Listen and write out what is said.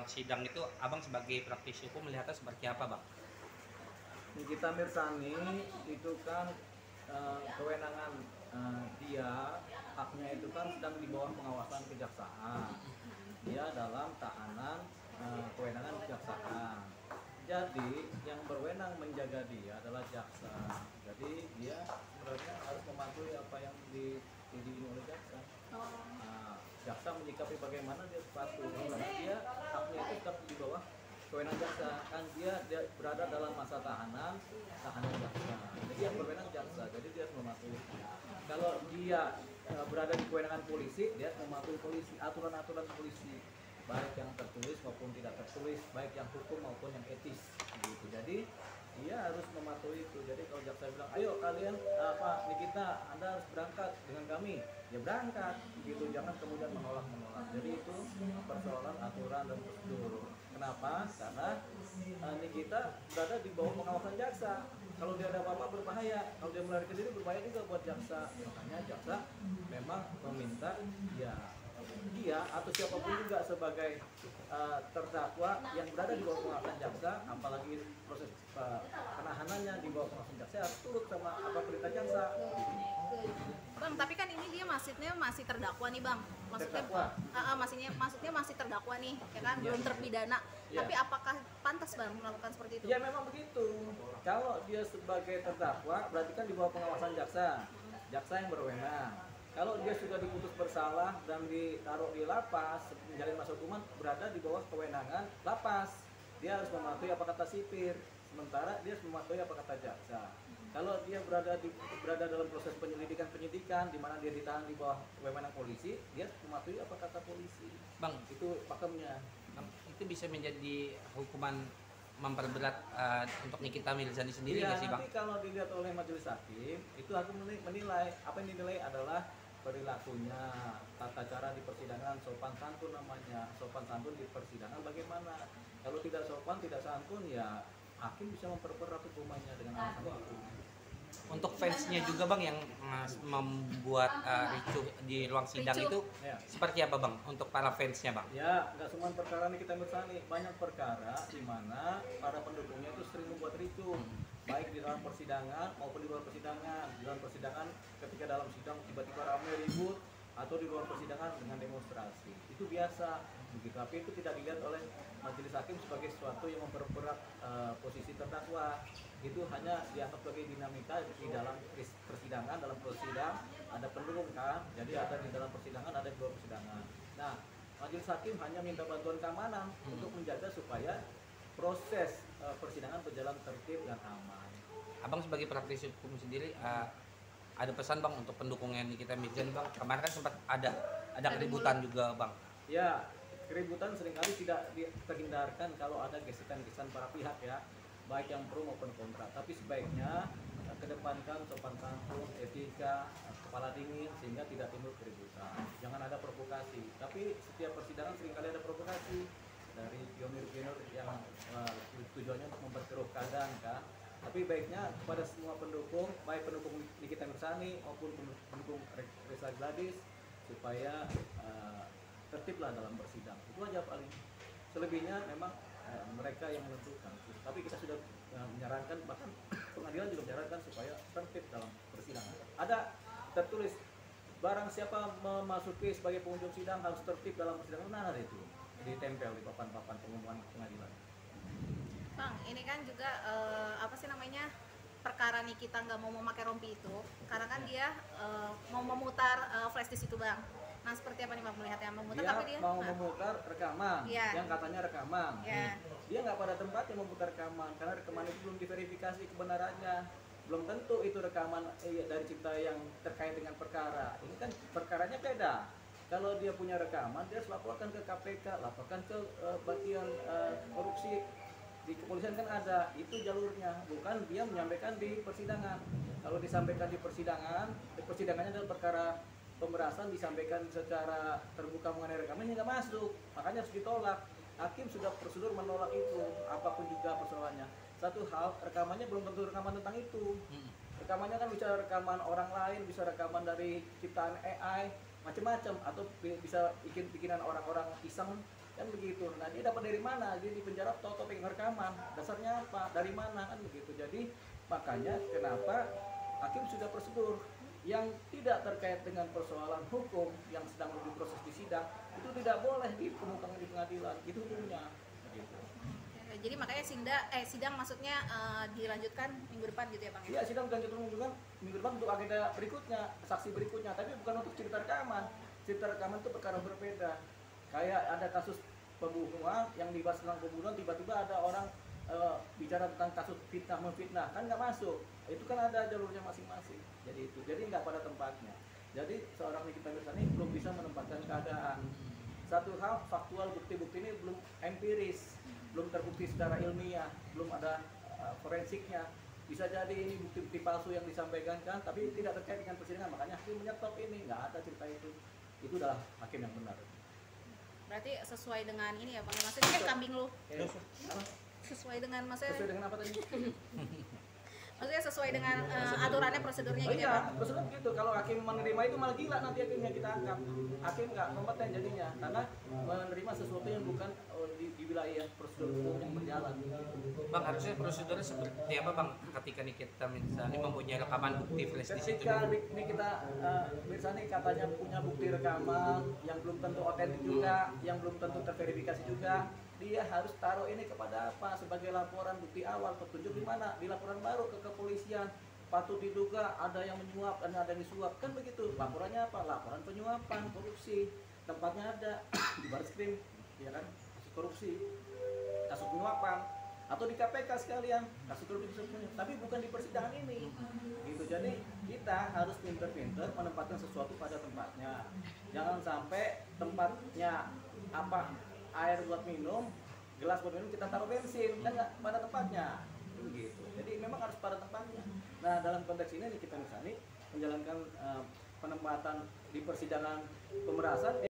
sidang itu, abang sebagai praktisi hukum melihatnya seperti apa, bang? Nikita Mirzani itu kan kewenangan dia, haknya itu kan sedang di bawah pengawasan kejaksaan. Dia dalam tahanan kewenangan kejaksaan. Jadi yang berwenang menjaga dia adalah jaksa. Jadi dia sebenarnya harus mematuhi apa yang diizinkan oleh jaksa. Jaksa menyikapi bagaimana dia patuh, karena dia haknya itu tetap di bawah kewenangan jaksa. Kan dia berada dalam masa tahanan jaksa. Jadi yang berwenang jaksa. Jadi dia harus mematuhi. Kalau dia berada di kewenangan polisi, dia harus mematuhi polisi, aturan-aturan polisi, baik yang tertulis maupun tidak tertulis, baik yang hukum maupun yang etis gitu. Jadi dia harus mematuhi itu. Jadi kalau jaksa bilang, ayo kalian Nikita, Anda harus berangkat dengan kami, ya berangkat gitu. Jangan kemudian menolak. Jadi itu persoalan aturan dan prosedur. Kenapa? Karena Nikita berada di bawah pengawasan jaksa. Kalau dia ada apa-apa berbahaya, kalau dia melarikan diri berbahaya juga buat jaksa. Makanya jaksa memang meminta dia atau siapapun juga sebagai terdakwa yang berada di bawah pengawasan jaksa, apalagi proses penahanannya di bawah pengawasan jaksa, harus turut sama apa perintah jaksa. Bang, tapi kan ini dia masih terdakwa nih, Bang. Maksudnya maksudnya masih terdakwa nih, ya kan? Belum terpidana. Ya. Tapi apakah pantas, Bang, melakukan seperti itu? Ya memang begitu. Kalau dia sebagai terdakwa berarti kan di bawah pengawasan jaksa. Jaksa yang berwenang. Kalau dia sudah diputus bersalah dan ditaruh di lapas, menjalani masa hukuman, berada di bawah kewenangan lapas. Dia harus mematuhi apa kata sipir, sementara dia harus mematuhi apa kata jaksa. Kalau dia berada dalam proses penyidikan, di mana dia ditahan di bawah wewenang polisi, dia harus mematuhi apa kata polisi. Bang, Itu pakemnya. itu bisa menjadi hukuman memperberat untuk Nikita Mirzani sendiri nggak Iya, sih, bang? nanti kalau dilihat oleh majelis hakim, itu hakim menilai, apa yang dinilai adalah perilakunya, tata cara di persidangan, sopan santun namanya. Sopan santun di persidangan bagaimana? Kalau tidak sopan, tidak santun, ya hakim bisa memperberat hukumannya dengan alasan itu. Untuk fansnya juga, bang, yang membuat ricuh di ruang sidang itu Ya. seperti apa, bang? Untuk para fansnya, bang? Ya, nggak semua perkara Nikita Mirzani, banyak perkara di mana para pendukungnya itu sering membuat ricuh, baik di dalam persidangan maupun di luar persidangan. Di dalam persidangan, ketika dalam sidang tiba-tiba ramai ribut, atau di luar persidangan dengan demonstrasi, itu biasa begitu. Tapi itu tidak dilihat oleh majelis hakim sebagai sesuatu yang memperberat posisi terdakwa. Itu hanya dianggap sebagai dinamika di dalam persidangan. Dalam persidangan ada pendukung kan, jadi ada di dalam persidangan, ada di luar persidangan. Nah, majelis hakim hanya minta bantuan keamanan untuk menjaga supaya proses persidangan berjalan tertib dan aman. Abang sebagai praktisi hukum sendiri, ada pesan, bang, untuk pendukungnya Nikita Mirzani, bang? Kemarin kan sempat ada keributan juga, bang. Ya, keributan seringkali tidak terhindarkan kalau ada gesekan-gesekan para pihak ya, baik yang pro maupun kontra. Tapi sebaiknya kedepankan sopan santun, etika, kepala dingin, sehingga tidak timbul keributan. Jangan ada provokasi. Tapi setiap persidangan seringkali ada provokasi dari pionir-pionir yang tujuannya untuk memperkeruh keadaan kan. Tapi baiknya kepada semua pendukung, baik pendukung Nikita Mirzani maupun pendukung Reza Gladys, supaya tertiblah dalam bersidang. Itu aja paling. Selebihnya memang mereka yang menentukan. Tapi kita sudah menyarankan, bahkan pengadilan juga menyarankan supaya tertib dalam persidangan. Ada tertulis, barang siapa memasuki sebagai pengunjung sidang harus tertib dalam persidangan. Nah, ada itu ditempel di papan-papan pengumuman pengadilan. Bang, ini kan juga perkara Nikita nggak mau memakai rompi itu karena kan dia mau memutar flash disk itu, Bang. Nah, seperti apa nih, Bang, melihatnya memutar? Dia Tapi dia mau memutar rekaman, Iya. yang katanya rekaman. Iya. Dia nggak pada tempatnya memutar rekaman karena rekaman itu belum diverifikasi kebenarannya. Belum tentu itu rekaman dari cipta yang terkait dengan perkara. Ini kan perkaranya beda. Kalau dia punya rekaman, dia harus laporkan ke KPK, laporkan ke bagian korupsi. Di kepolisian kan ada, itu jalurnya, bukan dia menyampaikan di persidangan. Kalau disampaikan di persidangannya adalah perkara pemerasan, disampaikan secara terbuka mengenai rekaman, ini nggak masuk, makanya harus ditolak. Hakim sudah prosedur menolak itu, apapun juga persoalannya. Satu hal, rekamannya belum tentu rekaman tentang itu. Rekamannya kan bisa rekaman orang lain, bisa rekaman dari ciptaan AI, macam-macam, atau bisa bikinan orang-orang iseng kan begitu. Nah dia dapat dari mana? Dia di penjara toto pegang rekaman, dasarnya apa, dari mana, kan begitu. Jadi makanya kenapa hakim sudah prosedur yang tidak terkait dengan persoalan hukum yang sedang diproses di sidang itu tidak boleh dikemukakan di pengadilan, itu hukumnya gitu. Jadi makanya sidang maksudnya dilanjutkan minggu depan gitu ya Bang? Iya, sidang dilanjutkan minggu depan untuk agenda berikutnya, saksi berikutnya, tapi bukan untuk cerita rekaman. Cerita rekaman itu perkara berbeda. Kayak ada kasus pembunuhan yang dibahas tentang pembunuhan, tiba-tiba ada orang bicara tentang kasus fitnah memfitnah, kan nggak masuk. Itu kan ada jalurnya masing-masing. Jadi nggak pada tempatnya. Jadi seorang Nikita Mirzani belum bisa menempatkan keadaan. Satu hal faktual, bukti-bukti ini belum empiris, belum terbukti secara ilmiah, belum ada forensiknya. Bisa jadi ini bukti-bukti palsu yang disampaikan kan, tapi tidak terkait dengan persidangan, makanya hakim menyetop ini, nggak ada cerita itu. Itu adalah hakim yang benar. Berarti sesuai dengan ini ya Bang, maksudnya kambing lu sesuai dengan Sesuai dengan apa tadi? maksudnya sesuai dengan aturannya, prosedurnya Oh gitu ya iya, Bang? prosedur gitu. Kalau hakim menerima itu malah gila nanti hakimnya kita anggap. Hakim nggak kompeten jadinya, karena menerima sesuatu yang bukan di wilayah prosedur hukum yang berjalan. Bang, harusnya prosedurnya seperti apa Bang ketika Nikita Mirzani mempunyai rekaman bukti flash di situ? Ketika Nikita Mirzani katanya punya bukti rekaman yang belum tentu otentik juga, yang belum tentu terverifikasi juga, dia harus taruh ini kepada apa? Sebagai laporan bukti awal, petunjuk di mana? Di laporan baru ke kepolisian. Patut diduga ada yang menyuap dan ada yang disuap, kan begitu. Laporannya apa? Laporan penyuapan, korupsi. Tempatnya ada di Barreskrim, ya kan? Kasus korupsi, kasus penyuapan, atau di KPK sekalian, kasus korupsi, tapi bukan di persidangan ini. Gitu. Jadi kita harus pinter-pinter menempatkan sesuatu pada tempatnya. Jangan sampai tempatnya apa, air buat minum, gelas buat minum, kita taruh bensin, kan nggak pada tempatnya. Gitu. Jadi memang harus pada tempatnya. Nah dalam konteks ini Nikita Mirzani menjalankan penempatan di persidangan pemerasan.